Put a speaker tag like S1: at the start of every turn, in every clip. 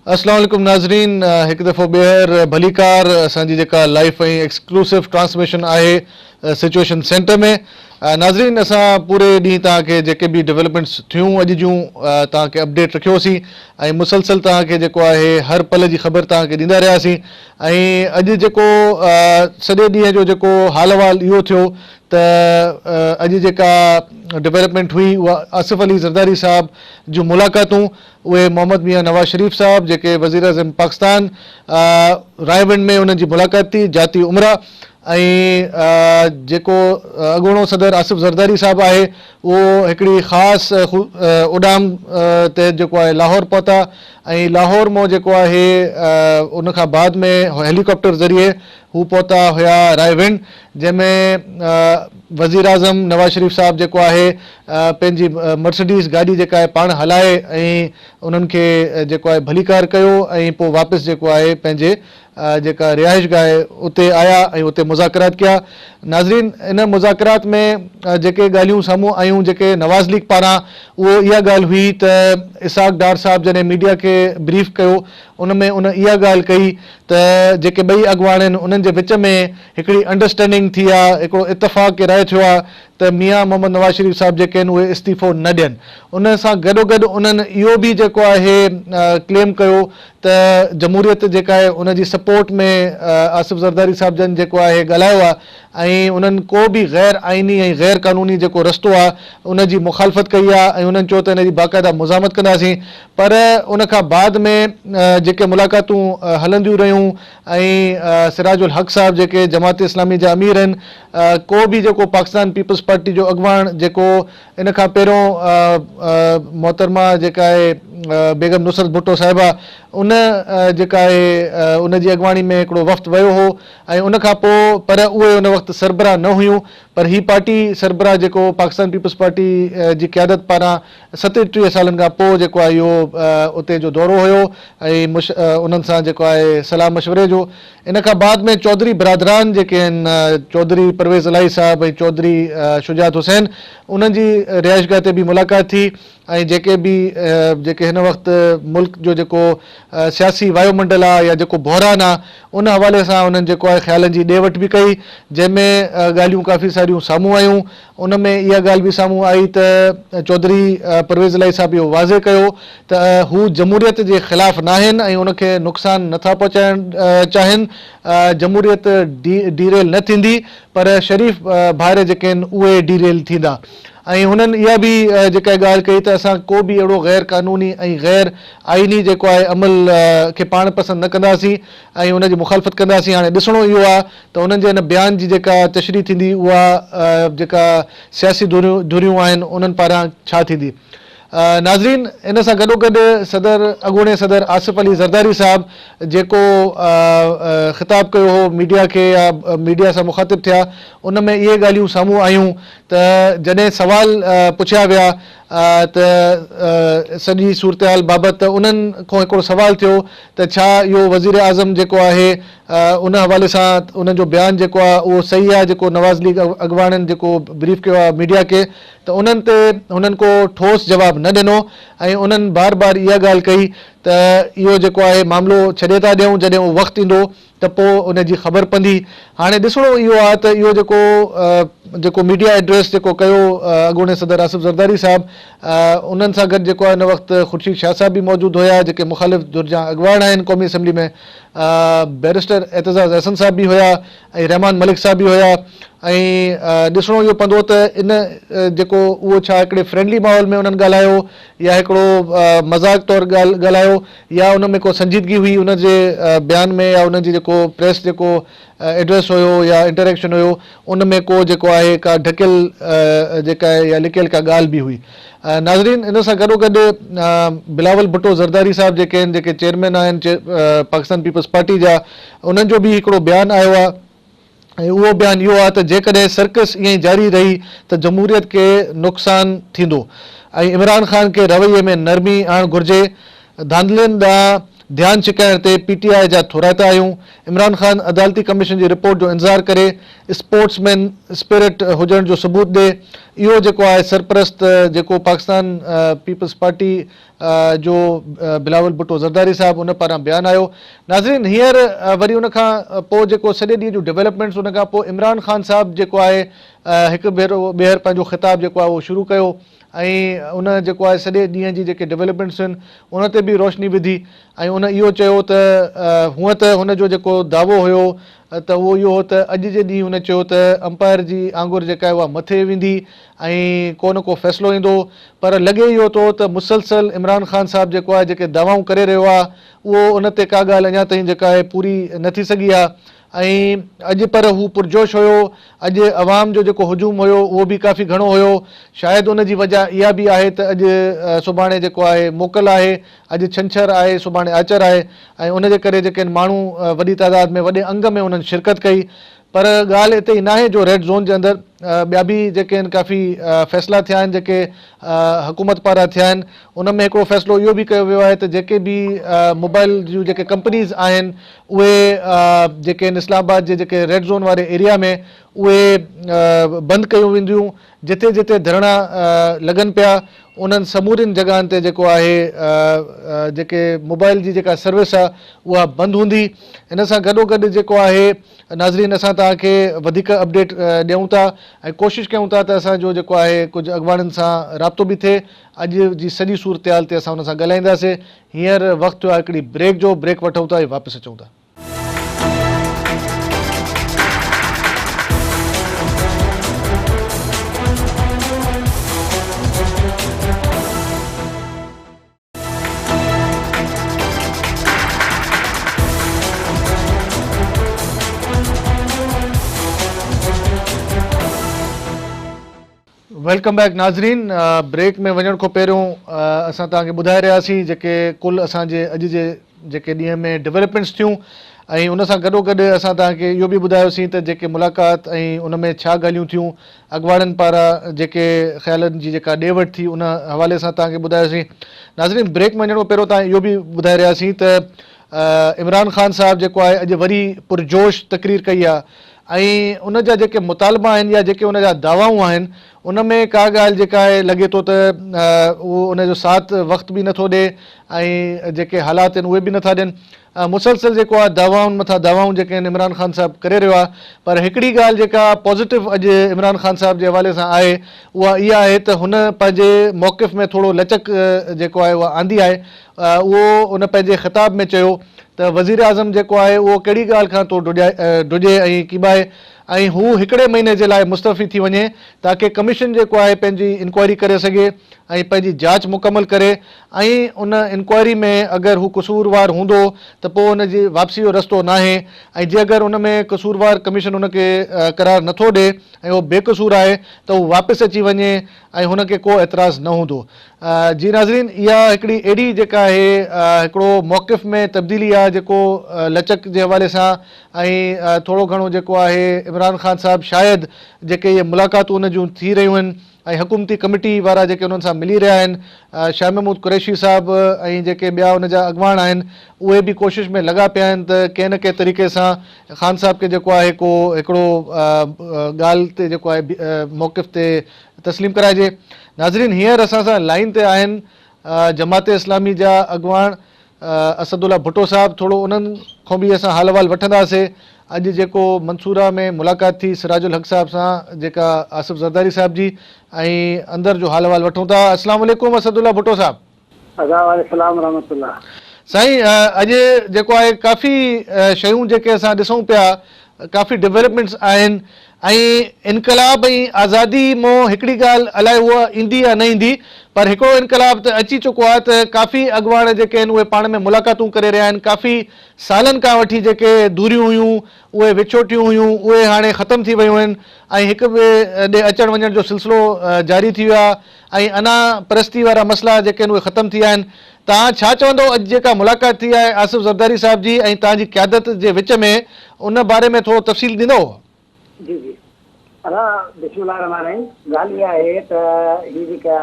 S1: अस्सलाम वालेकुम नाज़रीन, एक दफ़ो ॿीहर भलीकार असांजी जेका लाइव ऐं एक्सक्लूसिव ट्रांसमिशन आहे सिचुएशन सेंटर में। नाज़रीन, असां पूरे ॾींहुं तव्हांखे जेके बि डेवलपमेंट्स थियूं अॼु जूं तव्हांखे अपडेट रखियोसीं ऐं मुसलसल तव्हांखे जेको आहे हर पल जी ख़बर तव्हांखे ॾींदा रहियासीं। ऐं अॼु जेको सॼे ॾींहं जो जेको हाल अहिवाल इहो थियो त अॼु जेका डेवलपमेंट हुई उहा आसिफ अली ज़रदारी साहब जूं मुलाक़ातूं, उहे मोहम्मद मियां नवाज़ शरीफ़ साहब जेके वज़ीर आज़म पाकिस्तान रायविंड में उन्हनि जी मुलाक़ात थी, जाती उमरा। ऐं जेको अॻूणो सदर आसिफ ज़रदारी साहब आहे उहो हिकिड़ी ख़ासि उॾाम ते जेको आहे लाहौर पहुता ऐं लाहौर मां जेको आहे उन खां बाद में हेलीकॉप्टर ज़रिए हू पहुता हुया रायविंड, जंहिंमें वज़ीर आज़म नवाज़ शरीफ़ साहब जेको आहे पंहिंजी मर्सिडीज़ गाॾी जेका आहे पाण हलाए ऐं उन्हनि खे जेको आहे भलीकार कयो ऐं पोइ वापसि जेको आहे पंहिंजे जेका रिहाइश गाह आहे उते आया ऐं उते मुज़ाकरात कया। नाज़रीन, इन मुज़ाकरात में जेके ॻाल्हियूं साम्हूं आयूं जेके नवाज़ लीग पारां, उहो इहा ॻाल्हि हुई त इसाक डार साहब जॾहिं मीडिया खे ब्रीफ कयो उन में उन इहा ॻाल्हि कई त जेके ॿई अॻुवान आहिनि उन्हनि जे विच में हिकिड़ी अंडरस्टैंडिंग थी आहे, हिकिड़ो इतफ़ाक़ राय थियो आहे त मियां मोहम्मद नवाज़ शरीफ़ साहब जेके आहिनि उहे इस्तीफ़ो न ॾियनि। उन सां गॾोगॾु उन्हनि इहो बि जेको आहे क्लेम कयो त जमहूरियत जेका आहे उनजी सपोर्ट में आसिफ ज़रदारी साहब जन जेको आहे ॻाल्हायो आहे ऐं उन्हनि को बि गैर आइनी ऐं गैर क़ानूनी जेको रस्तो आहे उनजी मुखालफ़त कई आहे ऐं उन्हनि चयो त हिनजी बाक़ाइदा मुज़ामत कंदासीं। पर उन खां बाद में जेके मुलाक़ातूं हलंदियूं रहियूं ऐं सिराज उल हक़ साहब जेके जमात इस्लामी जा अमीर आहिनि, को बि जेको पाकिस्तान पीपल्स पार्टी जो अॻुवान जेको इन खां पहिरियों मोहतरमा जेका आहे बेगम नुसरत भुट्टो साहिबा, उन जेका आहे उनजी अॻुवाणी में हिकिड़ो वफ़्त वियो हो ऐं उन खां पोइ पर उहे उन वक़्तु सरबराह न हुयूं। पर ही पार्टी सरबराह जेको पाकिस्तान पीपल्स पार्टी जी क़यादत पारां 37 सालनि खां पोइ जेको आहे इहो उते जो दौरो हुयो ऐं उन्हनि सां जेको आहे सलाह मशवरे जो। इन खां बाद में चौधरी बिरादरान जेके आहिनि, चौधरी परवेज़ इलाही साहब ऐं चौधरी शुजात हुसैन, उन्हनि जी रिहाइशगाह ते बि मुलाक़ात थी ऐं जेके बि जेके हिन वक़्तु मुल्क जो जेको सियासी वायुमंडल आहे या जेको बहरान आहे उन हवाले सां उन्हनि जेको आहे ख़्यालनि जी ॾे वठि बि कई, जंहिंमें ॻाल्हियूं काफ़ी सारियूं साम्हूं आयूं। उन में इहा ॻाल्हि बि साम्हूं आई त चौधरी परवेज़ इलाही साहब इहो वाज़े कयो त हू जमहूरियत जे ख़िलाफ़ु न आहिनि ऐं उनखे नुक़सानु नथा पहुचाइणु चाहिनि। जमहूरियत डीरेल न थींदी पर शरीफ़ भाइर जेके आहिनि उहे डीरेल थींदा। ऐं हुननि इहा बि जेका ॻाल्हि कई त असां को बि अहिड़ो गैर क़ानूनी ऐं गैर आइनी जेको आहे अमल खे पाण पसंदि न कंदासीं ऐं उनजी मुखालफ़त कंदासीं। हाणे ॾिसणो इहो आहे त उन्हनि जे हिन बयान जी जेका तशरीह थींदी उहा जेका सियासी धुरियूं आहिनि उन्हनि पारां छा थींदी। नाज़रीन, इन सां गॾोगॾु अॻूणे सदर आसिफ अली ज़रदारी साहब जेको ख़िताब कयो हो मीडिया खे या मीडिया सां मुखातिब थिया, उन में इहे ॻाल्हियूं साम्हूं आयूं त जॾहिं सवाल पुछिया विया त सॼी सूरत हाल बाबति, त उन्हनि खां हिकिड़ो सुवाल थियो त छा इहो वज़ीर आज़म जेको आहे उन हवाले सां उन्हनि जो बयानु जेको आहे उहो सही आहे जेको नवाज़ लीग अॻुवाननि जेको ब्रीफ कयो आहे मीडिया खे, त उन्हनि ते हुननि को ठोस जवाबु न ॾिनो ऐं उन्हनि बार बार इहा ॻाल्हि कई त इहो जेको आहे मामिलो छॾे था ॾियूं, जॾहिं उहो वक़्तु ईंदो त पोइ उनजी ख़बर पवंदी। हाणे ॾिसणो इहो आहे त इहो जेको मीडिया एड्रेस जेको कयो अॻूणे सदर आसिफ ज़रदारी साहब, उन्हनि सां गॾु जेको आहे हिन वक़्तु ख़ुर्शीद शाह साहब बि मौजूदु हुया जेके मुखालिफ़ धुर जा अॻुवान आहिनि क़ौमी असम्बली में, बैरिस्टर एतज़ाज़ अहसन साहब बि हुया ऐं रहमान मलिक साहब बि हुया। ऐं ॾिसणो इहो पवंदो त इन जेको उहो छा हिकिड़े फ्रेंडली माहौल में उन्हनि ॻाल्हायो या हिकिड़ो मज़ाक़ तौरु ॻाल्हायो या उन में को संजीदगी हुई उनजे बयान में या उन्हनि जी जेको प्रेस जेको एड्रेस हुयो या इंटरेक्शन हुयो उन में को जेको आहे का ढकियल जेका आहे या लिकियल का ॻाल्हि बि हुई। नाज़रीन, इन सां गॾोगॾु बिलावल भुट्टो ज़रदारी साहब जेके आहिनि जेके चेयरमैन आहिनि पाकिस्तान पीपल्स पार्टी जा, उन्हनि जो बि हिकिड़ो बयानु आयो आहे ऐं उहो बयानु इहो आहे त जेकॾहिं सर्कस ईअं ई जारी रही त जमहूरियत खे नुक़सानु थींदो ऐं इमरान ख़ान खे रवैये में नरमी आणणु घुरिजे। धांधलियुनि ॾांहुं ध्यानु छिकाइण ते PTI जा थोराइता आहियूं। इमरान ख़ान अदालती कमीशन जी रिपोर्ट जो इंतज़ारु करे स्पोर्ट्समैन स्पिरिट हुजण जो सबूत ॾे। इहो जेको आहे सरपरस्त जेको पाकिस्तान पीपल्स पार्टी जो बिलावल भुट्टो ज़रदारी साहिबु उन पारां बयानु आयो। नाज़रीन, हींअर वरी उन खां पोइ जेको सॼे ॾींहं जूं डेवलपमेंट्स, उन खां पोइ इमरान ख़ान साहिबु जेको आहे हिकु भेरो ॿीहर पंहिंजो ख़िताबु जेको आहे उहो शुरू कयो ऐं उन जेको आहे सॼे ॾींहं जी जेके डेवलपमेंट्स आहिनि उन ते बि रोशनी विधी ऐं उन इहो चयो त हूअं त हुनजो जेको दावो हुयो त उहो इहो हो त अॼु जे ॾींहुं हुन चयो त अंपायर जी आंगुर जेका आहे उहा मथे वेंदी ऐं को फ़ैसिलो ईंदो, पर लॻे इहो थो त मुसलसल इमरान ख़ान साहिबु जेको आहे जेके दावाऊं करे रहियो आहे उहो उन ते का ॻाल्हि अञा ताईं जेका आहे पूरी न थी सघी आहे ऐं अॼु पर हू पुरजोश हुयो। अॼु अवाम जो जेको हुजूम हुयो उहो बि काफ़ी घणो हुयो। शायदि उन जी वजह इहा बि आहे त अॼु सुभाणे जेको आहे मोकल आहे, अॼु छंछरु आहे, सुभाणे आचर आहे ऐं उनजे करे जेके माण्हू वॾी तादाद में वॾे अंग में उन्हनि शिरकत कई। पर ॻाल्हि हिते ई न आहे जो रेड ज़ोन जे अंदरि ॿिया बि जेके आहिनि काफ़ी फ़ैसिला थिया आहिनि जेके हुकूमत पारां थिया आहिनि। उन में हिकिड़ो फ़ैसिलो इहो बि कयो वियो आहे त जेके बि मोबाइल जूं जेके कंपनीज़ आहिनि उहे जेके आहिनि इस्लामाबाद जे जेके रेड ज़ोन वारे एरिया में उहे बंदि कयूं वेंदियूं। जिते जिते धरणा लॻनि पिया उन्हनि समूरियुनि जॻहियुनि ते जेको आहे जेके मोबाइल जी जेका सर्विस आहे उहा बंदि हूंदी। इन सां गॾोगॾु जेको आहे नाज़रीन, असां तव्हांखे वधीक अपडेट ॾियूं था ऐं कोशिशि कयूं था त असांजो जेको आहे कुझु अॻुवाणनि सां राब्तो बि थिए। अॼु जी सॼी सूरत हाल ते असां हुन सां ॻाल्हाईंदासीं। हींअर वक़्तु आहे हिकिड़ी ब्रेक जो, ब्रेक वठूं था ऐं वापसि अचूं था। वेलकम बैक नाज़रीन। ब्रेक में वञण खां पहिरियों असां तव्हांखे ॿुधाए रहियासीं जेके कुल असांजे अॼु जे जेके ॾींहं में डेवलपमेंट्स थियूं ऐं उन सां गॾोगॾु असां तव्हांखे इहो बि ॿुधायोसीं त जेके मुलाक़ात ऐं उन में छा ॻाल्हियूं थियूं, अॻुवाणनि पारां जेके ख़्यालनि जी जेका ॾे वठि थी उन हवाले सां तव्हांखे ॿुधायोसीं। नाज़रीन, ब्रेक में वञण खां पहिरियों तव्हां इहो बि ॿुधाए रहियासीं त इमरान ख़ान साहिबु जेको आहे अॼु वरी पुरजोश तक़रीर कई आहे ऐं उन जा जेके मुतालबा आहिनि या जेके उन जा दावाऊं आहिनि उन में का ॻाल्हि जेका आहे लॻे थो त उहो उनजो साथ वक़्तु बि नथो ॾिए ऐं जेके हालात आहिनि उहे बि नथा ॾियनि। मुसलसल जेको आहे दवाउनि मथां दवाऊं जेके आहिनि इमरान ख़ान साहिबु करे रहियो आहे। पर हिकिड़ी ॻाल्हि जेका पॉज़िटिव अॼु इमरान ख़ान साहिब जे हवाले सां आहे उहा इहा आहे त हुन पंहिंजे मौक़िफ़ में थोरो लचक जेको आहे उहा आंदी आहे। उहो उन पंहिंजे ख़िताब में चयो त वज़ीर आज़म जेको आहे उहो कहिड़ी ॻाल्हि खां तो ॾुजे ऐं कीबाए ऐं हू हिकिड़े महीने जे लाइ मुस्तफ़ी थी वञे ताकी कमीशन जेको आहे पंहिंजी इंक्वायरी करे सघे ऐं पंहिंजी जांच मुकमल करे ऐं उन इंक्वायरी में अगरि हू कसूरवार हूंदो त पोइ उनजी वापसी जो रस्तो न आहे ऐं जे अगरि उन में कसूरवार कमीशन उनखे करार नथो ॾिए ऐं उहो बेकसूर आहे त हू वापसि अची वञे ऐं हुनखे को एतिराज़ न हूंदो। जी नाज़रीन, इहा हिकिड़ी अहिड़ी जेका आहे हिकिड़ो मौक़िफ़ में तब्दीली आहे जेको लचक जे हवाले सां ऐं थोरो घणो जेको आहे इमरान ख़ान साहिबु शायदि जेके इहे मुलाक़ातूं उन जूं थी रहियूं आहिनि ऐं हुकूमती कमिटी वारा जेके उन्हनि सां मिली रहिया आहिनि, शाह महमूद कुरैशी साहिबु ऐं जेके ॿिया उन जा अॻुवान आहिनि उहे बि कोशिशि में लॻा पिया आहिनि त कंहिं न कंहिं तरीक़े सां ख़ान साहिब खे जेको आहे को हिकिड़ो ॻाल्हि ते जेको आहे मौक़िफ़ ते तस्लीम कराइजे। नाज़रीन, हींअर असां सां लाइन ते आहिनि जमात इस्लामी जा अॻुवान असदुल्ला भुट्टो साहिबु। थोरो उन्हनि खां बि असां हाल अहिवाल वठंदासीं। अॼु जेको मंसूरा में मुलाक़ात थी सिराजुल हक़ साहिब सां जेका आसिफ़ ज़रदारी साहिब जी ऐं अंदरि जो हाल अहिवाल वठूं था। अस्सलाम वालेकुम असदुल्ला भुट्टो साहिबु।
S2: वालेकुम रहमतुल्लाह।
S1: साईं, अॼु जेको आहे काफ़ी शयूं जेके असां ॾिसूं पिया, काफ़ी डेवलपमेंट्स आहिनि ऐं इनकलाब ऐं आज़ादी मां हिकिड़ी ॻाल्हि अलाए उहा ईंदी या न ईंदी, पर हिकिड़ो इनकलाब त अची चुको आहे त काफ़ी अॻुवान जेके आहिनि उहे पाण में मुलाक़ातूं करे रहिया आहिनि। काफ़ी सालनि खां वठी जेके दूरियूं हुयूं उहे विछोटियूं हुयूं उहे हाणे ख़तमु थी वियूं आहिनि ऐं हिक ॿिए ॾे अचण वञण जो सिलसिलो जारी थी वियो आहे ऐं अना परस्ती वारा मसइला जेके आहिनि उहे ख़तमु थी विया आहिनि। तव्हां छा चवंदो अॼु जेका मुलाक़ात थी आहे आसिफ़ ज़रदारी साहिब जी ऐं तव्हांजी क़यादत जे विच में, उन बारे में थोरो तफ़सील ॾींदो?
S2: जी जी, बिस्मिल्लाह रहमान रहीम। ॻाल्हि इहा आहे त हीअ जेका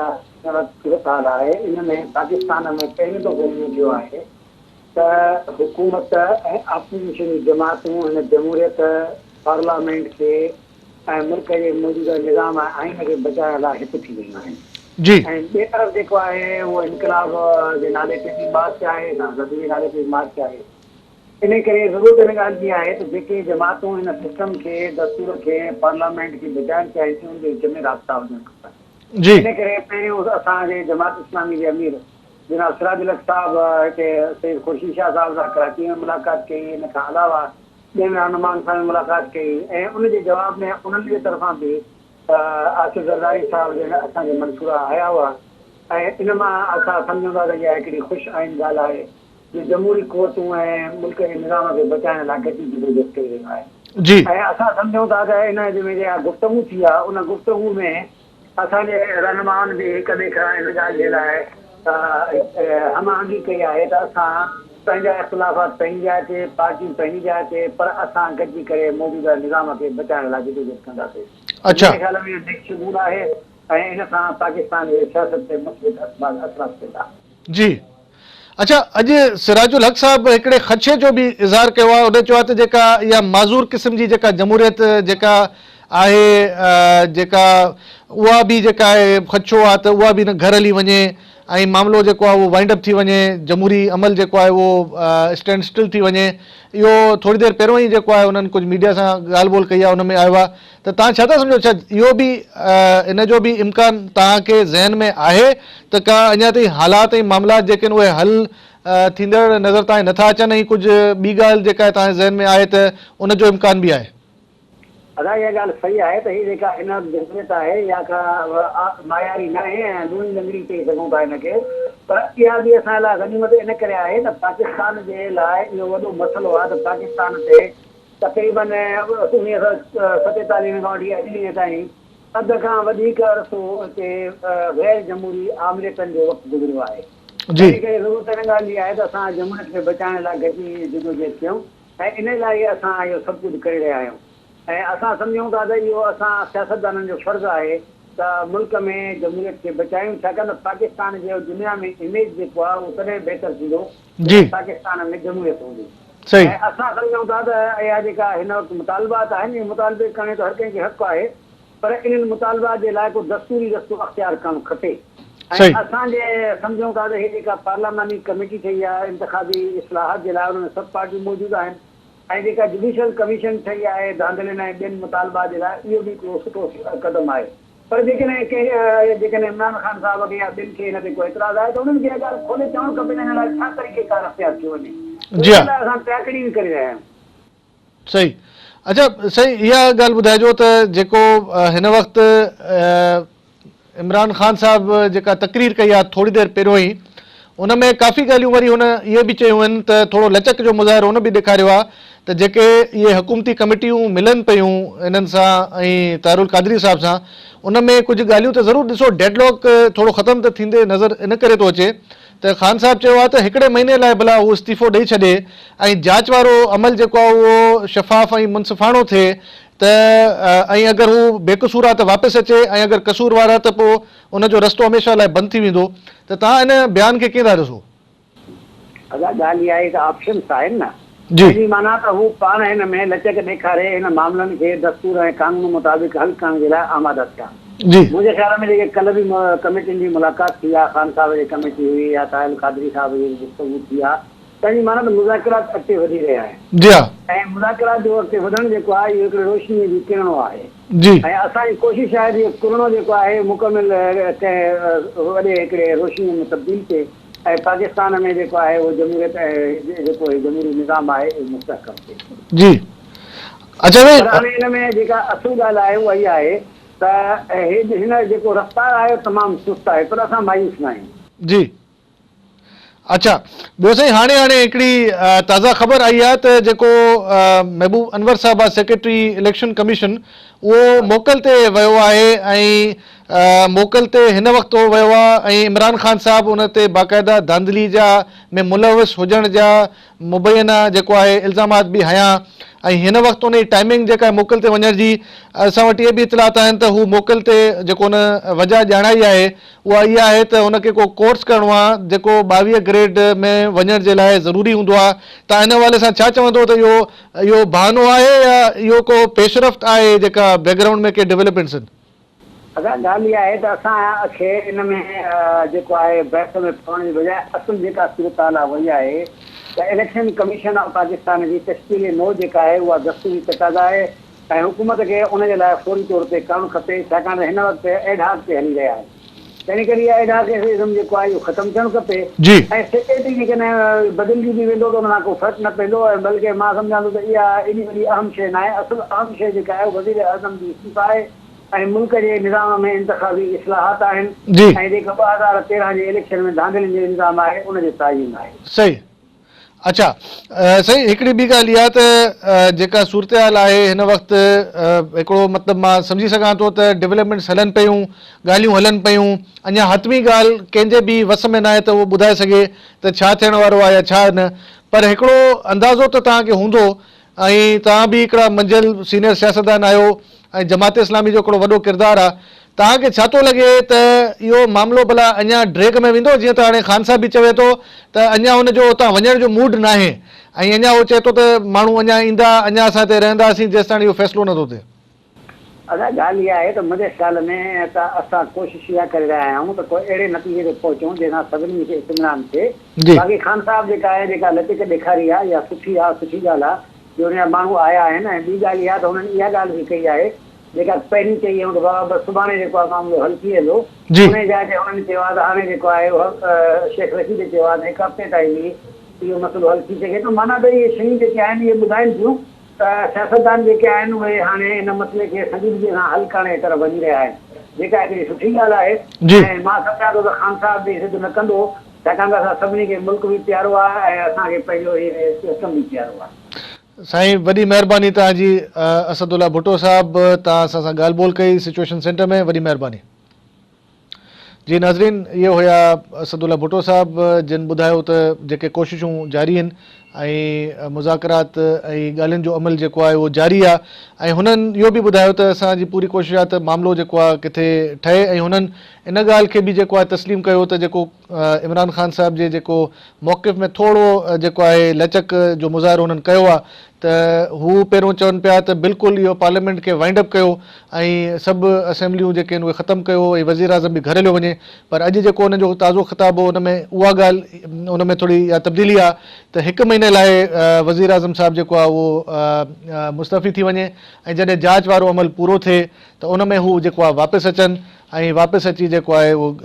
S2: सूरत हाल आहे इन में पाकिस्तान में पहिरियों दफ़ो थियो आहे त हुकूमत ऐं अपोजिशन जमातूं हिन जमूरियत पार्लियामेंट खे ऐं मुल्क जे मौजूदा निज़ाम आइन खे बचाइण लाइ हिकु थी वियूं आहिनि।
S1: जी
S2: ऐं ॿिए तरफ़ जेको आहे उहो इनकलाब जे नाले ते बि मार्च आहे, नाज़दी जे नाले ते बि मार्च आहे। इन करे ज़रूरत हिन ॻाल्हि जी आहे त जेके जमातूं हिन सिस्टम खे, दस्तूर खे, पार्लियामेंट खे बचाइण चाहिनि थियूं, उनजे विच में राब्ता हुजणु खपनि।
S1: जी
S2: इन करे पहिरियों असांजे जमात इस्लामी जे अमीर जनाब सिराजुल हक़ साहब हिते सैयद खुर्शीद शाह साहब सां कराची में मुलाक़ात कई। इन खां अलावा ॿियनि रहनुमानि सां बि मुलाक़ात कई ऐं उनजे जवाब में उन्हनि जे तरफ़ां बि आसिफ ज़रदारी साहब जे असांजे मंसूरा आया हुआ ऐं इन मां असां सम्झूं था त इहा हिकिड़ी ख़ुशि आइन ॻाल्हि आहे कि जमहूरी क़ुवतूं ऐं मुल्क जे निज़ाम खे बचाइण लाइ गॾिजी जदोजहद कई रहियो आहे।
S1: जी
S2: ऐं असां सम्झूं था त इन में जेका गुफ़्तगू थी आहे उन गुफ़्तगू में असांजे रहनुमाउनि बि हिक ॿिए खां इन ॻाल्हि जे लाइ हमाहंगी कई आहे त असां पंहिंजा इख़्तिलाफ़ात पंहिंजी जाइ ते, पार्टियूं पंहिंजी जाइ ते, पर असां गॾिजी करे मौजूदा निज़ाम खे बचाइण लाइ जदोजहद कंदासीं।
S1: अच्छा
S2: मुंहिंजे ख़्याल में इहो नेक शुगूर आहे ऐं इन सां पाकिस्तान जे सियासत ते मुस्बित असरात पवंदा।
S1: जी अच्छा अॼु सिराजुल हक़ साहब हिकिड़े ख़दशे जो बि इज़हार कयो आहे। उन चयो आहे त जेका इहा माज़ूर क़िस्म जी जेका जमहूरियत जेका आहे जेका उहा बि जेका आहे ख़दशो आहे त उहा बि न घर हली वञे ऐं मामिलो जेको आहे उहो वाइंड अप थी वञे, जमहूरी अमल जेको आहे उहो स्टैंड स्टिल थी वञे। इहो थोरी देरि पहिरियों ई जेको आहे उन्हनि कुझु मीडिया सां ॻाल्हि ॿोल कई आहे, उन में आयो आहे त तव्हां छा था सम्झो, छा इहो बि इन जो बि इम्कान तव्हांखे ज़हन में आहे त का अञा ताईं हालात ऐं मामलात जेके आहिनि उहे हल थींदड़ नज़र तव्हां नथा अचनि ऐं कुझु ॿी ॻाल्हि जेका आहे तव्हांजे ज़हन में आहे त उन जो इम्कान बि आहे?
S2: अदा इहा ॻाल्हि सही आहे त हीअ जेका हिन जमहूरियत आहे इहा का मायारी न आहे ऐं लूणी लंगड़ी चई सघूं था हिनखे, पर इहा बि असां लाइ गनीमत इन करे आहे त पाकिस्तान जे लाइ इहो वॾो मसइलो आहे त पाकिस्तान ते तक़रीबन 1947 खां वठी अॼु ताईं अध खां वधीक अरसो हिते गैर जमहूरी आमलियतनि जो वक़्तु गुज़रियो आहे।
S1: जी
S2: इन करे ज़रूरत हिन ॻाल्हि जी आहे त असां जमहूरियत खे बचाइण लाइ गॾिजी जदोजहद कयूं ऐं इन लाइ असां इहो सभु कुझु करे रहिया आहियूं। ऐं असां सम्झूं था त इहो असां सियासतदाननि जो फ़र्ज़ु आहे त मुल्क में जमहूरियत खे बचायूं, छाकाणि त पाकिस्तान जो दुनिया में इमेज जेको आहे उहो तॾहिं बहितर थींदो
S1: जी
S2: पाकिस्तान में जमहूरियत हूंदी।
S1: सही
S2: ऐं असां सम्झूं था त इहा जेका हिन वक़्तु मुतालबात आहिनि इहे मुतालबे करण जो हर कंहिंखे हक़ु आहे, पर इन्हनि मुतालबात जे लाइ को दस्तूरी रस्तो अख़्तियार करणु खपे। ऐं असांजे सम्झूं था त इहे जेका पार्लियामानी कमेटी ठही आहे इंतिखाबी इस्लाहात जे लाइ उन में सभु पार्टियूं मौजूदु आहिनि ऐं जेका जुडिशल कमीशन ठही आहे धांधलियुनि ऐं ॿियनि मुतालबा जे लाइ इहो बि हिकिड़ो सुठो क़दम आहे। पर जेकॾहिं इमरान ख़ान साहब खे या ॿियनि खे हिन ते को एतिराज़ आहे त उन्हनि खे इहा ॻाल्हि खोले चवणु खपे हिन लाइ छा तरीक़ेकार अख़्तियार थी वञे।
S1: जी
S2: इन लाइ असां तयाकड़ी बि करे रहिया आहियूं।
S1: सही अच्छा सही इहा ॻाल्हि ॿुधाइजो त जेको हिन वक़्तु इमरान ख़ान साहब जेका तकरीर कई आहे थोरी देरि पहिरियों ई उन में काफ़ी ॻाल्हियूं वरी हुन इहे बि चयूं आहिनि त थोरो लचक जो मुज़ाहिरो हुन बि ॾेखारियो आहे त जेके इहे हुकूमती कमेटियूं मिलनि पियूं इन्हनि सां ऐं तारुल क़ादरी साहब सां उन में कुझु ॻाल्हियूं त ज़रूरु ॾिसो डेडलॉक थोरो ख़तमु त थींदे नज़र इन करे थो अचे त ख़ान साहब चयो आहे त हिकिड़े महीने लाइ भला उहो इस्तीफ़ो ॾेई छॾे ऐं जांच वारो अमल जेको आहे उहो शफ़ाफ़ ऐं मुनसिफ़ाणो थिए त ऐं अगरि हू बेक़सूर आहे त वापसि अचे ऐं अगरि कसूरवार आहे त पोइ उनजो रस्तो हमेशह लाइ बंदि थी वेंदो। त तव्हां हिन बयान खे कीअं था ॾिसो?
S2: अदा ॻाल्हि इहा आहे त ऑप्शन्स आहिनि न,
S1: जी
S2: हिन माना त हू पाण हिन में लचक ॾेखारे हिन मामलनि खे दस्तूर ऐं कानून मुताबिक़ हल करण जे लाइ आमादा थिया।
S1: जी
S2: मुंहिंजे ख़्याल में जेके कल्ह बि कमेटियुनि जी मुलाक़ात थी आहे, ख़ान साहब जी कमेटी हुई या तारुल क़ादरी साहब जी गुफ़्तगू थी आहे, तंहिंजी माना त मुज़ाकिरात अॻिते वधी रहिया आहिनि।
S1: जी हा
S2: ऐं मुज़ाकिरात जो अॻिते वधणु जेको आहे इहो हिकिड़े रोशनीअ जी किरणो आहे
S1: जी
S2: ऐं असांजी कोशिशि आहे त इहो किरणो जेको आहे मुकमिल कंहिं वॾे हिकिड़े रोशनीअ में तब्दील थिए ऐं पाकिस्तान में जेको आहे उहो जमहूरियत ऐं जेको जमहूरी निज़ाम आहे उहो मुस्तहकम थिए।
S1: जी अच्छा
S2: पर हाणे हिन में जेका असुल ॻाल्हि आहे उहा इहा आहे त हिन जेको रफ़्तार आहे तमामु सुस्तु आहे, पर असां मायूस न आहियूं।
S1: जी अच्छा ॿियो साईं हाणे हिकिड़ी ताज़ा ख़बर आई आहे त जेको महबूब अनवर साहब आहे सेक्रेटरी इलेक्शन कमीशन उहो मोकल ते वियो आहे ऐं मोकल ते हिन वक़्तु उहो वियो आहे ऐं इमरान ख़ान साहब उन ते बाक़ाइदा धांधली जा में मुलविस हुजण जा मुबैना जेको आहे इल्ज़ामात बि हयां ऐं हिन वक़्तु उन जी टाइमिंग जेका आहे मोकल ते वञण जी, असां वटि इहे बि इतलात आहिनि त हू मोकल ते जेको हुन वजह ॼाणाई आहे उहा इहा आहे त हुनखे को कोर्स करिणो आहे जेको 22 ग्रेड में वञण जे लाइ ज़रूरी हूंदो आहे। तव्हां हिन हवाले सां छा चवंदो त इहो बहानो आहे या इहो को पेशरफ़्त आहे जेका बैकग्राउंड में के डेवलपमेंट्स आहिनि?
S2: असां ॻाल्हि इहा आहे त असांखे इन में जेको आहे बहस में पवण जी बजाए असुल जेका सूरत हाल आहे वई आहे त इलेक्शन कमीशन ऑफ पाकिस्तान जी तश्कील नौ जेका आहे उहा दस्तूरी तक़ाज़ा आहे ऐं हुकूमत खे उनजे लाइ फौरी तौर ते करणु खपे, छाकाणि त हिन वक़्तु एडहाक ते हली रहिया आहिनि। तंहिं करे इहा एडहाकिज़म जेको आहे इहो ख़तमु थियणु खपे ऐं सेक्रेटरी जेकॾहिं बदिलजी बि वेंदो त हुन खां को फ़र्क़ु न पवंदो। ऐं बल्कि मां सम्झां थो त इहा एॾी वॾी अहम शइ न आहे। असुल अहम शइ जेका आहे वज़ीर आज़म जी इस्तीफ़ा आहे ऐं मुल्क जे निज़ाम में इंतख़ाबी इस्लाहात आहिनि ऐं जेका 2013 जे इलेक्शन में धांधलियुनि जो निज़ाम आहे उनजो तायीन आहे।
S1: सही। अच्छा, सही। हिकिड़ी ॿी ॻाल्हि इहा त जेका सूरत हाल आहे हिन वक़्तु हिकिड़ो मतिलबु मां सम्झी सघां थो त डेवलपमेंट्स हलनि पियूं, ॻाल्हियूं हलनि पियूं, अञा हतमी ॻाल्हि कंहिंजे बि वस में न आहे त उहो ॿुधाए सघे त छा थियण वारो आहे या छा न, पर हिकिड़ो अंदाज़ो त तव्हांखे हूंदो ऐं तव्हां बि हिकिड़ा मंझिल सीनियर सियासतदान आहियो ऐं जमात इस्लामी जो हिकिड़ो वॾो किरदारु आहे। तव्हांखे छा थो लॻे त इहो मामिलो भला अञा ड्रेग में वेंदो? जीअं त हाणे ख़ान साहब बि चवे थो त अञा हुनजो उतां वञण जो मूड न आहे ऐं अञा उहो चए थो त माण्हू अञा ईंदा, अञा असां हिते रहंदासीं जेसि ताईं इहो फ़ैसिलो नथो थिए।
S2: अदा ॻाल्हि इहा आहे त मुंहिंजे ख़्याल में त असां कोशिश इहा करे रहिया आहियूं त कोई अहिड़े नतीजे ते पहुचूं जंहिंसां सभिनी खे इत्मिनान थिए। बाक़ी ख़ान साहब जेका आहे जेका लचक ॾेखारी आहे इहा सुठी आहे, सुठी ॻाल्हि आहे जो हुन जा माण्हू आया आहिनि। ऐं ॿी ॻाल्हि इहा त हुननि इहा ॻाल्हि बि कई आहे जेका पहिरीं चई हुयूं त बाबा बसि सुभाणे जेको आहे मामिलो हल थी वेंदो, उन जाइ ते हुननि चयो आहे त हाणे जेको आहे शेख रशीद चयो आहे त हिकु हफ़्ते ताईं बि इहो मसइलो हल थी सघे थो। माना त इहे शयूं जेके आहिनि इहे ॿुधाइनि थियूं त सियासतदान जेके आहिनि उहे हाणे इन मसइले खे संजीदगी सां हल करण जी तरफ़ वञी रहिया आहिनि, जेका हिकिड़ी सुठी ॻाल्हि आहे। ऐं मां सम्झां थो त ख़ान साहब बि ज़िद न कंदो, छाकाणि त असां सभिनी खे मुल्क बि प्यारो आहे ऐं असांखे पंहिंजो इहे सिस्टम बि प्यारो आहे।
S1: साईं, वॾी महिरबानी तव्हांजी असदुल्ला भुट्टो साहब, तव्हां असां सां ॻाल्हि ॿोल कई सिचुएशन सेंटर में, वॾी महिरबानी। जी नाज़रीन, इहे हुया असदुल्ला भुट्टो साहब जिन ॿुधायो त जेके कोशिशूं जारी आहिनि ऐं मुज़ाकरात ऐं ॻाल्हियुनि जो अमल जेको आहे उहो जारी आहे ऐं हुननि इहो बि ॿुधायो त असांजी पूरी कोशिशि आहे त मामिलो जेको आहे किथे ठहे ऐं हुननि इन ॻाल्हि खे बि जेको आहे तस्लीम कयो त जेको इमरान ख़ान साहब जे जेको मौक़िफ़ में थोरो जेको आहे लचक जो मुज़ाहिरो हुननि कयो आहे त हू पहिरियों चवनि पिया त बिल्कुलु इहो पार्लियामेंट खे वाइंड अप कयो ऐं सभु असेंबलियूं जेके आहिनि उहे ख़तमु कयो ऐं वज़ीर आज़म बि घर हलियो वञे। पर अॼु जेको हुनजो ताज़ो ख़िताब हो हुन में उहा ॻाल्हि हुन में थोरी इहा तब्दीली आहे त 1 महीने लाइ वज़ीर आज़म साहब जेको आहे उहो मुस्तफ़ी थी वञे ऐं जॾहिं जांच वारो अमल पूरो थिए त उन में हू जेको आहे वापसि अचनि ऐं वापसि अची जेको आहे उहो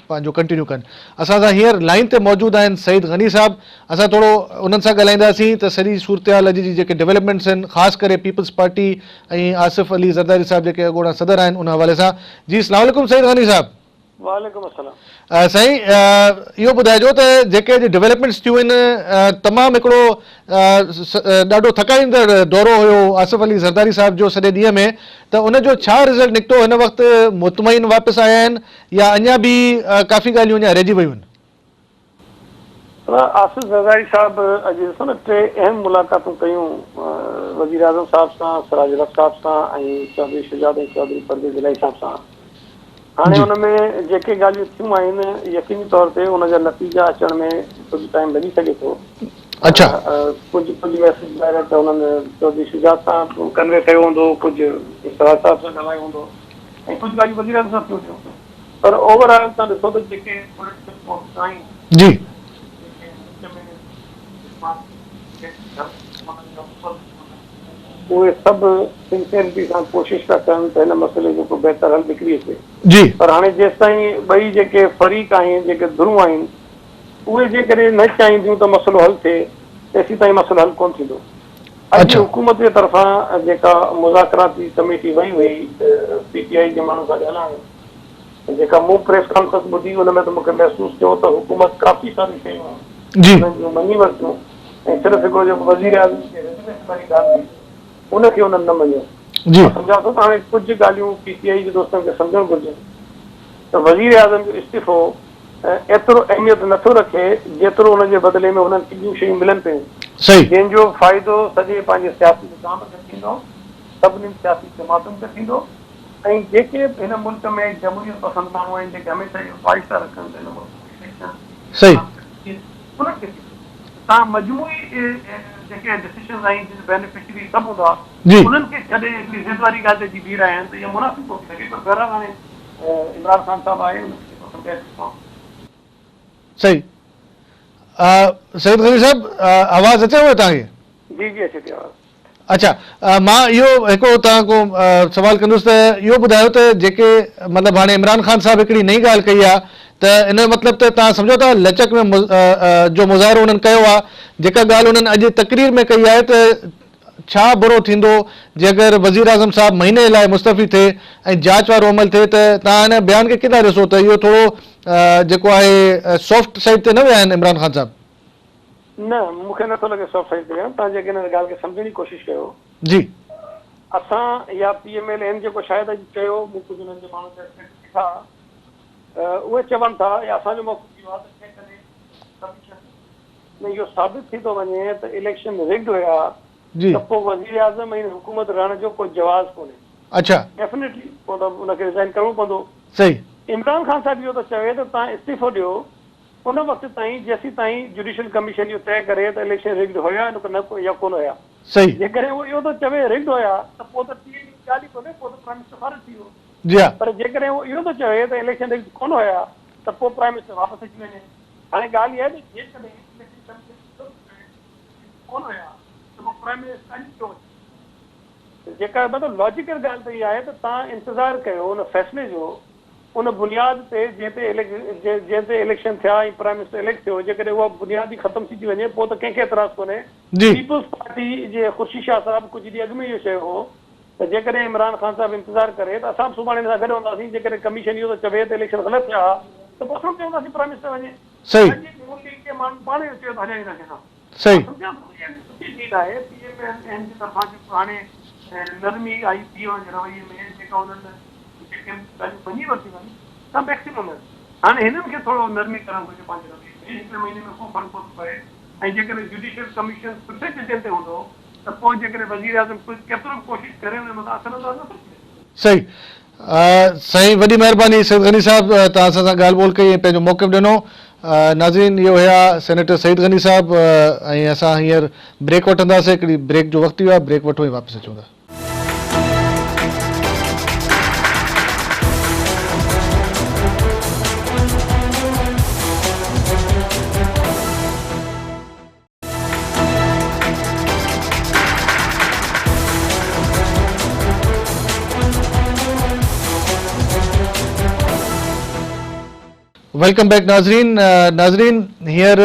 S1: पंहिंजो कंटिन्यू कनि। असां सां हींअर लाइन ते मौजूदु आहिनि सईद गनी साहब। असां थोरो उन्हनि सां ॻाल्हाईंदासीं त सॼी सूरत हाल अॼु जी जेके डेवलपमेंट्स आहिनि, ख़ासि करे पीपल्स पार्टी ऐं आसिफ़ अली ज़रदारी साहब जेके अॻोड़ा सदर आहिनि उन हवाले सां। जी अस्सलाम वालेकुम सईद गनी साहब।
S2: वालेकुम अस्सलाम।
S1: साईं, इहो ॿुधाइजो त जेके डेवलपमेंट्स थियूं आहिनि तमामु हिकिड़ो ॾाढो थकाईंदड़ दौरो हुयो आसिफ़ अली ज़रदारी साहब जो सॼे ॾींहं में, त उनजो छा रिज़ल्ट निकितो? हिन वक़्तु मुतमइन वापसि आया आहिनि या अञा बि काफ़ी ॻाल्हियूं अञा रहिजी वियूं आहिनि?
S3: आसिफ़ ज़रदारी साहब अॼु ॾिसो न 3 अहम मुलाक़ातूं कयूं वज़ीर आज़म साहब सां, सिराज रफ़ साहब सां ऐं चौधरी शुजात ऐं चौधरी परवेज़ इलाही साहब सां। हाणे हुन में जेके ॻाल्हियूं थियूं आहिनि यकीनी तौर ते उनजा नतीजा अचण में कुझु टाइम लॻी सघे थो।
S1: अच्छा,
S3: कुझु मैसेज ॿाहिरि त हुननि चौधरी शुजात सां कन्वे कयो हूंदो, कुझु सिराज साहब सां ॻाल्हायो हूंदो ऐं कुझु ॻाल्हियूं वज़ीर आज़म साहब थियूं। पर ओवरऑल तव्हां ॾिसो त जेके
S1: जी
S3: उहे सभु सिंसियरिटी सां कोशिशि था कनि त हिन मसइले जो को बहितर हल निकिरी अचे।
S1: जी, पर
S3: हाणे जेसि ताईं ॿई जेके फ़रीक़ आहिनि, जेके धुरूं आहिनि, उहे जेकॾहिं न चाहींदियूं त मसइलो हल थिए तेसीं ताईं मसइलो हल कोन थींदो। अॼु हुकूमत जे तरफ़ां जेका मुज़ाकराती कमेटी वई हुई PTI जे माण्हुनि सां ॻाल्हाइण, जेका मूं प्रेस कॉन्फ्रेंस ॿुधी उन में त मूंखे महसूसु थियो त हुकूमत काफ़ी सारी शयूं मञी वरितियूं ऐं सिर्फ़ु हिकिड़ो जेको वज़ीर आज़म वारी ॻाल्हि हुई उनखे उन्हनि न मञियो। सम्झां थो त हाणे कुझु ॻाल्हियूं PTI जे दोस्तनि खे सम्झणु घुरिजे त वज़ीर आज़म जो इस्तीफ़ो एतिरो अहमियत नथो रखे जेतिरो हुनजे बदिले में हुननि ॿियूं शयूं मिलनि पियूं।
S1: सही
S3: जंहिंजो फ़ाइदो सॼे पंहिंजे सियासी निज़ाम खे थींदो, सभिनी सियासी जमातुनि खे थींदो, ऐं जेके हिन मुल्क में जमहूरियत पसंदि माण्हू आहिनि, जेके हमेशह इहो ख़्वाहिश था रखनि त हिन मुल्क
S1: सही
S3: उन्हनि खे तव्हां मजमूई जेके डिसीजन आहिनि बेनिफिशरी सभु हूंदा
S1: जी।
S3: उन्हनि खे छॾे हिकिड़ी ज़िद वारी ॻाल्हि ते जी बीह रहिया आहिनि त इहो मुनासिब थो थी सघे। पर बहरहाल हाणे इमरान ख़ान साहिबु आहे, उनखे पसंदि आहे।
S1: सही सईद गनी साहब आवाज़ अचेव तव्हांखे?
S3: जी जी अचे थी आवाज़।
S1: अच्छा मां इहो हिकिड़ो तव्हां खां सवाल कंदुसि त इहो ॿुधायो त जेके मतिलबु हाणे इमरान ख़ान साहिबु हिकिड़ी नई ॻाल्हि कई आहे त इन जो मतिलबु त तव्हां सम्झो था लचक में जो मुज़ाहिरो उन्हनि कयो आहे, जेका ॻाल्हि उन्हनि अॼु तक़रीर में कई आहे त छा बुरो थींदो जे अगरि वज़ीर आज़म साहिबु महीने लाइ मुस्तफ़ी थिए ऐं जांच वारो अमल थिए, त तव्हां हिन बयान खे किथां ॾिसो त इहो थोरो जेको आहे सॉफ्ट साइड ते न विया आहिनि इमरान ख़ान साहिबु?
S3: न, मूंखे नथो लॻे सॉफ्ट साइड ते विया। तव्हां जेके हिन ॻाल्हि खे सम्झण जी कोशिशि कयो,
S1: जी
S3: असां या PMLN जेको शायदि अॼु चयो, मूं कुझु हुननि जे माण्हू ॾिठा, उहे चवनि था या असांजो मौक़िफ़ इहो आहे त कंहिं कॾहिं इहो साबित थी थो वञे त इलेक्शन रिग्ड हुया
S1: जी
S3: त पोइ वज़ीर आज़म ऐं हुकूमत रहण जो कोई जवाज़ कोन्हे।
S1: अच्छा
S3: डेफिनेटली पोइ त उनखे रिज़ाइन करिणो पवंदो।
S1: सही
S3: इमरान ख़ान साहिबु इहो त चवे त तव्हां इस्तीफ़ो ॾियो उन वक़्तु ताईं जेसीं ताईं जुडिशियल कमीशन इहो तय करे त इलेक्शन रिग्ड हुया न या कोन हुया।
S1: सही
S3: जेकॾहिं उहो इहो त चवे रिग्ड हुया त पोइ त ॻाल्हि ई कोन्हे, पोइ त प्राइम मिनिस्टर फारिग थी वियो।
S1: जी हा
S3: पर जेकॾहिं उहो इहो त चवे त इलेक्शन रिग्ड कोन हुया त पोइ प्राइम मिनिस्टर वापसि अची वञे। हाणे ॻाल्हि इहा आहे त जेकॾहिं कोन हुया त पोइ प्राइम मिनिस्टर छो अचे? जेका मतिलबु लॉजिकल ॻाल्हि त इहा आहे त तव्हां इंतज़ारु कयो उन फ़ैसिले जो, उन बुनियाद ते जंहिं ते इलेक्शन थिया ऐं प्राइम मिनिस्टर इलेक्ट थियो, जेकॾहिं उहा बुनियाद ई ख़तमु थी वञे पोइ त कंहिंखे एतिराज़ कोन्हे।
S1: जी
S3: पीपुल्स पार्टी जे ख़ुर्शीद शाह साहिबु कुझु ॾींहं अॻु में इहो चयो हो त जेकॾहिं इमरान ख़ान साहिबु इंतज़ारु करे त असां बि सुभाणे हिन सां गॾु हूंदासीं। जेकॾहिं कमीशन इहो त चवे त इलेक्शन ग़लति थिया त पोइ असां चवंदासीं प्राइम मिनिस्टर वञे।
S1: सही
S3: नून लीग के माण्हू पाण ई चयो त हलाईंदासीं असां।
S1: सही
S3: सुठी चीज़ आहे PMLN जी तरफ़ां जेको हाणे नरमी आई पीओ जे रवैये में, जेका उन्हनि जेके ॻाल्हियूं मञी वरितियूं आहिनि त मैक्सिमम आहिनि। हाणे हिननि खे थोरो नरमी करणु घुरिजे पंहिंजे रवैये में। हिकु महीने में को फ़र्क़ु कोन पए ऐं जेकॾहिं जुडिशियल कमीशन सुठे चिटे ते हूंदो त पोइ जेकॾहिं वज़ीर आज़म कुझु केतिरो बि कोशिशि करे हुन मथां असर नथो थिए।
S1: सही साईं वॾी महिरबानी सईद गनी साहब, तव्हां असां सां ॻाल्हि ॿोल कई ऐं पंहिंजो मौक़िफ़ ॾिनो। नाज़रीन इहो हुया सेनेटर सईद गनी साहब ऐं असां हींअर ब्रेक वठंदासीं। हिकिड़ी ब्रेक जो वक़्तु वियो आहे, ब्रेक वठो ऐं वापसि अचूं था। वेलकम बैक नाज़रीन। नाज़रीन हींअर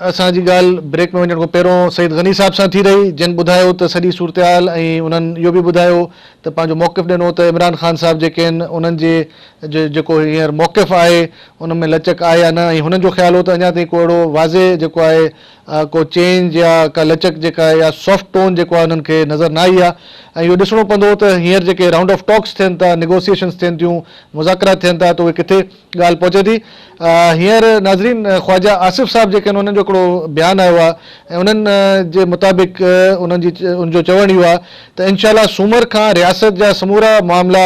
S1: असांजी ॻाल्हि ब्रेक में वञण खां पहिरियों सईद गनी साहब सां थी रही, जिन ॿुधायो त सॼी सूरत हाल ऐं उन्हनि इहो बि ॿुधायो त पंहिंजो मौक़िफ़ ॾिनो त इमरान ख़ान साहिबु जेके आहिनि उन्हनि जे जेको हींअर मौक़िफ़ आहे उन में लचक आहे या न, ऐं हुननि जो ख़्यालु हो त अञा ताईं को अहिड़ो वाज़े जेको आहे को चेंज या का लचक जेका आहे या सॉफ्ट टोन जेको आहे उन्हनि खे नज़र न आई आहे। ऐं इहो ॾिसणो पवंदो त हींअर जेके राउंड ऑफ टॉक्स थियनि था, नेगोसिएशन्स थियनि थियूं, मुज़ाकरात थियनि था, त उहे किथे ॻाल्हि पहुचे थी। हींअर नाज़रीन ख़्वाजा आसिफ़ साहिबु जेके आहिनि उन्हनि जो हिकिड़ो बयानु आयो आहे ऐं उन्हनि जे मुताबिक़ उनजो चवणु इहो आहे त इनशाला सूमर खां रियासत जा समूरा मामला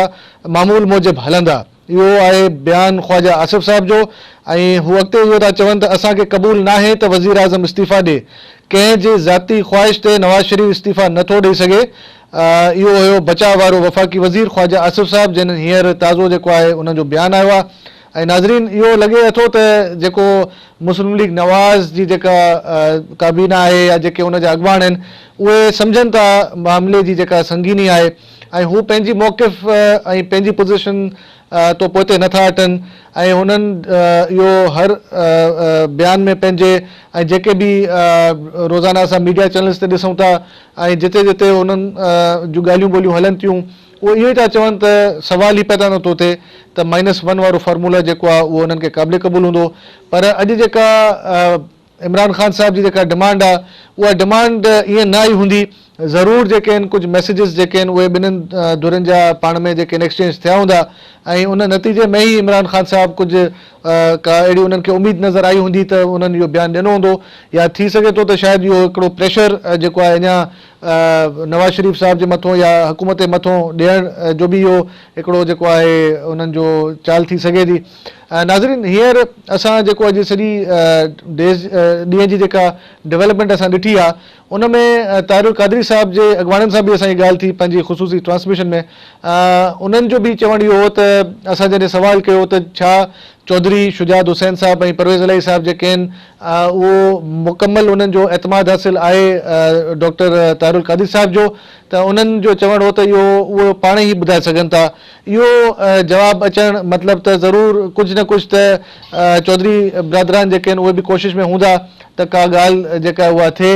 S1: मामूल मूजिबि हलंदा। इहो आहे बयानु ख़्वाजा आसिफ़ साहिब जो। ऐं हू अॻिते इहो था चवनि त असांखे क़बूल नाहे त वज़ीर आज़म इस्तीफ़ा ॾिए। कंहिंजे ज़ाती ख़्वाहिश ते नवाज़ शरीफ़ इस्तीफ़ा नथो ॾेई सघे। इहो हुयो बचाव वारो वफ़ाक़ी वज़ीर ख्वाजा आसिफ़ साहिबु, जिन हींअर ताज़ो जेको आहे उन्हनि जो बयानु आयो आहे। ऐं नाज़रीन इहो लॻे नथो त जेको मुस्लिम लीग नवाज़ जी जेका काबीना आहे या जेके उनजा अॻुवान आहिनि उहे सम्झनि था मामले जी जेका संगीनी आहे ऐं हू पंहिंजी मौक़िफ़ ऐं पंहिंजी पोज़ीशन तो पोइते नथा हटनि ऐं हुननि इहो हर बयान में पंहिंजे ऐं जेके बि रोज़ाना असां मीडिया चैनल्स ते ॾिसूं था ऐं जिते जिते उन्हनि जूं ॻाल्हियूं ॿोलियूं हलनि थियूं उहे इहो ई था चवनि त सवाल ई पैदा नथो थिए त -1 वारो फार्मूला जेको आहे उहो उन्हनि खे क़ाबिल क़बूल हूंदो। पर अॼु जेका इमरान ख़ान साहिब जी जेका डिमांड आहे उहा डिमांड ईअं न आई हूंदी। ज़रूरु जेके आहिनि कुझु मैसेजिस जेके आहिनि उहे ॿिन्हिनि धुरनि जा पाण में जेके आहिनि एक्सचेंज थिया हूंदा ऐं उन नतीजे में ई इमरान ख़ान साहिबु कुझु का अहिड़ी उन्हनि खे उमेदु नज़र आई हूंदी त उन्हनि इहो बयानु ॾिनो हूंदो, या थी सघे थो त शायदि इहो हिकिड़ो प्रेशर जेको आहे अञा नवाज़ शरीफ़ साहिब जे मथां या हुकूमत जे मथां ॾियण जो बि इहो हिकिड़ो जेको आहे उन्हनि जो चाल थी सघे थी। नाज़रीन, हींअर असां जेको अॼु सॼी ॾींहं जी जेका डेवलपमेंट असां ॾिठी आहे उन में तारिक क़ादरी साहिब जे अॻवाननि सां बि असांजी ॻाल्हि थी पंहिंजी ख़ुसूसी ट्रांसमिशन में। उन्हनि जो बि चवणु इहो हो त असां जॾहिं सुवालु कयो त छा चौधरी शुजात हुसैन साहिब ऐं परवेज़ इलाही साहिब जेके आहिनि उहो मुकमल उन्हनि जो एतमाद हासिलु आहे डॉक्टर तारिक क़ादरी साहिब जो, त उन्हनि जो चवणु हो त इहो उहो पाण ई ॿुधाए सघनि था। इहो जवाबु अचणु मतिलबु त ज़रूरु कुझु न कुझु त चौधरी बिरादरान जेके आहिनि उहे बि कोशिशि में हूंदा त का ॻाल्हि जेका उहा थिए।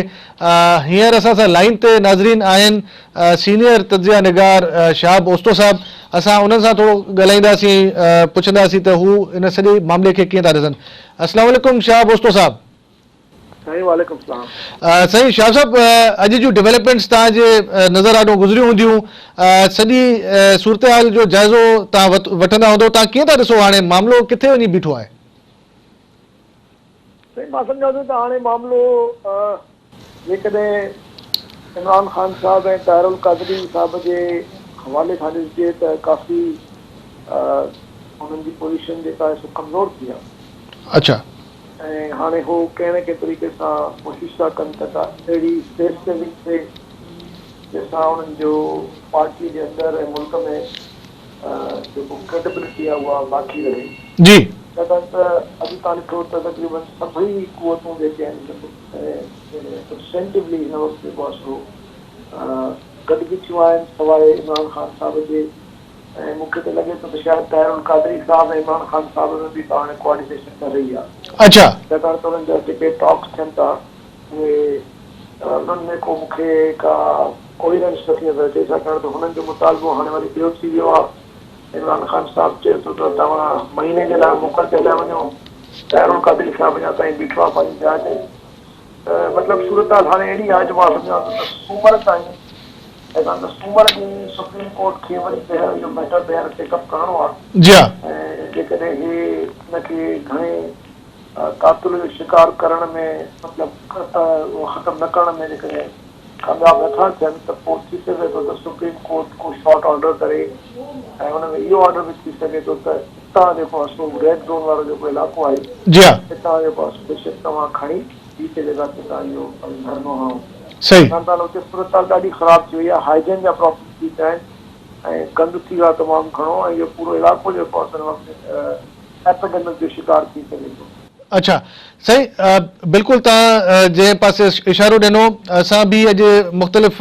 S1: हींअर असां सां लाइन ते नाज़रीन आहिनि सीनियर तजिया निगार शहाब ओस्तो साहिबु। असां उन्हनि सां थोरो ॻाल्हाईंदासीं, पुछंदासीं त हू इन सॼे मामले खे कीअं था ॾिसनि। अस्सलाम वालेकुम शहाब ओस्तो साहिबु।
S3: वालेकुम सलाम।
S1: साईं शहाब साहिबु, अॼु जूं डेवलपमेंट्स तव्हांजे नज़र आॾो गुज़रियूं हूंदियूं, सॼी सूरत हाल जो जाइज़ो तव्हां वठंदा हूंदो, तव्हां कीअं था ॾिसो हाणे मामिलो किथे वञी बीठो आहे?
S3: साईं, मां सम्झां थो त हाणे मामिलो जेकॾहिं इमरान ख़ान साहिब ऐं तारिक क़ादरी साहिब जे हवाले खां ॾिसिजे त काफ़ी उन्हनि जी पोज़ीशन जेका आहे सो कमज़ोर थी आहे।
S1: अच्छा।
S3: ऐं हाणे हू कंहिं न कंहिं तरीक़े सां कोशिशि था कनि त अहिड़ी स्टेज ते थिए जंहिंसां उन्हनि जो पार्टी जे अंदरि ऐं मुल्क में जेको क्रेडिबिलिटी आहे उहा बाक़ी रहे।
S1: जी।
S3: छाकाणि त अॼु तव्हां ॾिठो त तक़रीबन सभई क़ुवतूं जेके आहिनि सेंटिवली हिन वक़्तु जेको आहे सो गॾिजी थियूं आहिनि सवाइ इमरान ख़ान साहिब जे। ऐं मूंखे त लॻे थो त शायदि तारिक क़ादरी साहिब ऐं इमरान ख़ान साहिब में बि हाणे कोऑर्डिनेशन कर रही आहे।
S1: अच्छा।
S3: छाकाणि त उन्हनि जा जेके टॉक्स थियनि था उहे उन्हनि में को मूंखे का कोहिरेंस नथी नज़र अचे, छाकाणि त हुननि जो मुतालबो हाणे वरी ॿियो थी वियो आहे। इमरान ख़ान साहिबु चए थो त तव्हां महीने जे लाइ मोकल ते हलिया वञो, तारिक क़ादरी साहिबु अञा ताईं बीठो आहे पंहिंजी जाइ ते। मतिलबु सूरत हाणे अहिड़ी आहे जो मां सम्झां थो त सूमर ताईं सूमर ॾींहुं सुप्रीम कोर्ट खे वरी ॿीहर इहो मैटर ॿीहर टेकअप करिणो आहे।
S1: जी हा।
S3: ऐं जेकॾहिं हे हिनखे घणे कातुल जो शिकार करण में मतिलबु ख़तमु न करण में जेकॾहिं कामयाबु नथा थियनि त पोइ थी सघे थो त सुप्रीम कोर्ट को शॉर्ट ऑर्डर करे ऐं हुन में इहो ऑर्डर बि थी सघे थो त हितां जेको आहे सो रेड ज़ोन वारो जेको इलाइक़ो आहे,
S1: जी हा,
S3: हितां जेको आहे बेशक तव्हां खणी ॿी के जॻह ते तव्हां इहो धरनो हणो।
S1: सही।
S3: हुते सूरत ॾाढी ख़राबु थी वई आहे, हाइजीन जा प्रॉब्लम थी पिया आहिनि ऐं गंद थी वियो आहे तमामु घणो, ऐं इहो पूरो इलाइक़ो जेको आहे वक़्तु एपिडेमिक जो शिकार थी सघे थो।
S1: अच्छा सही, बिल्कुल तव्हां जंहिं पासे इशारो ॾिनो, असां बि अॼु मुख़्तलिफ़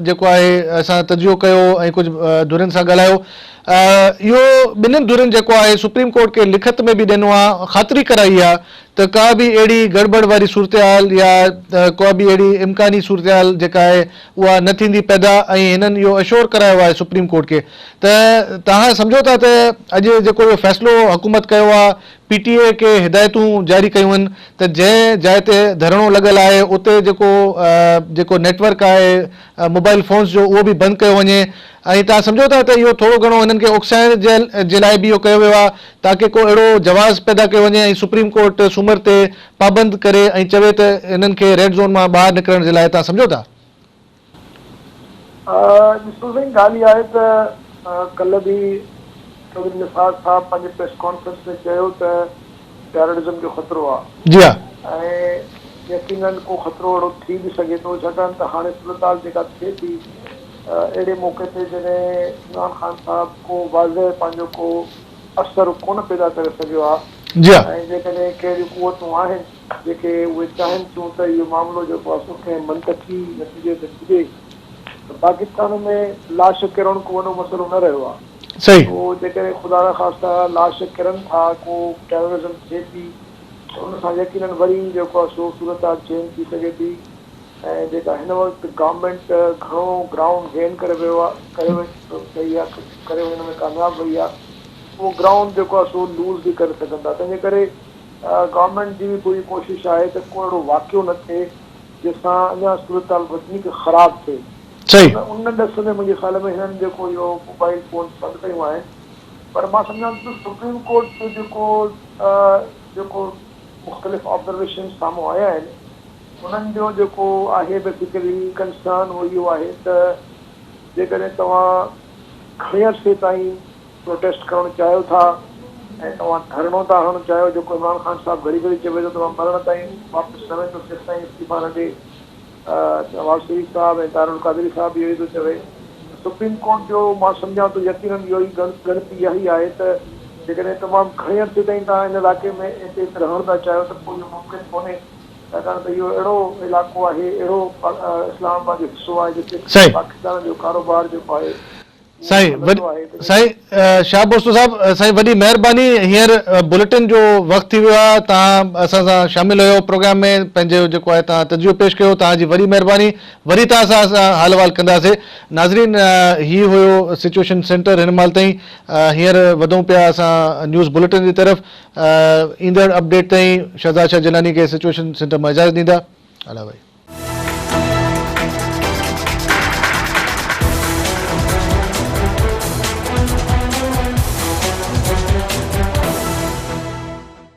S1: जेको आहे असां तजियो कयो ऐं कुझु धुरनि सां ॻाल्हायो। इहो ॿिन्हिनि धुरनि जेको आहे सुप्रीम कोर्ट खे लिखत में बि ॾिनो आहे, ख़ातिरी कराई आहे त का बि अहिड़ी गड़बड़ वारी सूरत हाल या को बि अहिड़ी इम्कानी सूरत हाल जेका आहे उहा न थींदी पैदा, ऐं हिननि इहो अश्योर करायो आहे सुप्रीम कोर्ट खे। त तव्हां सम्झो था त अॼु जेको इहो फ़ैसिलो हुकूमत कयो आहे, PTA खे हिदायतूं जारी कयूं आहिनि त जंहिं जाइ ते धरणो लॻल आहे उते जेको नेटवर्क आहे मोबाइल फ़ोन्स जो उहो बि बंदि कयो वञे, ऐं तव्हां सम्झो था त इहो थोरो घणो हिननि खे उकसाइण जे लाइ बि इहो कयो वियो आहे ताकी को अहिड़ो जवाज़ पैदा कयो वञे ऐं सुप्रीम कोर्ट सूमर ते पाबंद करे ऐं चवे त हिननि खे रेड ज़ोन मां ॿाहिरि निकिरण जे लाइ। तव्हां सम्झो था?
S3: ॾिसो साईं, ॻाल्हि इहा आहे त कल्ह बि चौधरी निसार साहिबु पंहिंजे प्रेस कॉन्फ्रेंस में चयो त टेररिज़म जो ख़तरो आहे।
S1: जी हा।
S3: ऐं यकीनन को ख़तरो अहिड़ो थी बि सघे थो, छाकाणि त हाणे सूरत हाल जेका थिए थी अहिड़े मौक़े ते जॾहिं इमरान ख़ान साहिबु को वाज़े पंहिंजो को असरु कोन पैदा करे सघियो आहे।
S1: जी हा।
S3: ऐं जेकॾहिं कहिड़ियूं क़ुवतूं आहिनि जेके उहे चाहिनि थियूं त इहो मामिलो जेको आहे सो कंहिं मंतकी नतीजे ते पुॼे, त पाकिस्तान में लाश किरण को वॾो मसइलो न रहियो आहे।
S1: सही।
S3: पोइ जेकॾहिं ख़ुदा न ख़ास्ता लाश किरनि था, को टेररिज़म थिए थी, त उन सां यकीनन वरी जेको आहे सो सूरत हाल चेंज थी सघे थी। ऐं जेका हिन वक़्तु गवर्नमेंट घणो ग्राउंड गेन करे वियो आहे, करे हिन में कामयाबु वई आहे, उहो ग्राउंड जेको आहे सो लूज़ बि करे सघनि था। तंहिंजे करे गवर्नमेंट जी बि पूरी कोशिशि आहे त को अहिड़ो वाक़ियो न थिए जंहिंसां अञा सूरत हाल वधीक ख़राब थिए।
S1: सही
S3: उन ॾस में मुंहिंजे ख़्याल में हिननि जेको इहो मोबाइल फ़ोन बंदि कयूं आहिनि, पर मां सम्झां थो सुप्रीम कोर्ट जो जेको मुख़्तलिफ़ ऑब्ज़र्वेशन साम्हूं आया आहिनि, उन्हनि जो जेको आहे बेसिकली कंसर्न उहो इहो आहे त जेकॾहिं तव्हां घणे अरसे ताईं प्रोटेस्ट करणु चाहियो था ऐं तव्हां धरणो था हणणु चाहियो, जेको इमरान ख़ान साहिबु घड़ी घड़ी चवे थो तव्हां मरण ताईं वापसि न वेंदो तेसि ताईं इस्तीफ़ा न ॾे, नवाज़ शरीफ़ साहिबु ऐं तारुल क़ादरी साहिबु इहो ई थो चवे। सुप्रीम कोर्ट जो मां सम्झां थो यकीनन इहो ई गणती इहा ई आहे त जेकॾहिं तमामु घणे अरसे ताईं तव्हां हिन इलाइक़े में हिते रहणु था चाहियो त पोइ इहो मुमकिन कोन्हे, छाकाणि त इहो अहिड़ो इलाइक़ो आहे, अहिड़ो इस्लामाबाद जो हिसो आहे जिते पाकिस्तान जो कारोबार जेको आहे
S1: साईं शाह भुट्टो साहब, साईं वॾी महिरबानी। हींअर बुलेटिन जो वक़्तु थी वियो आहे, तव्हां असां सां शामिल हुयो प्रोग्राम में, पंहिंजो जेको आहे तव्हां तजुर्बो पेश कयो, तव्हांजी वॾी महिरबानी। वरी तव्हां सां असां हाल अहिवाल कंदासीं। नाज़रीन, ही हुयो सिचुएशन सेंटर हिन महिल ताईं। हींअर वधूं पिया असां न्यूज़ बुलेटिन जी तरफ़। ईंदड़ अपडेट ताईं शहज़ाद शाह जिलानी खे सिचुएशन सेंटर मां इजाज़त ॾींदा। हला भाई।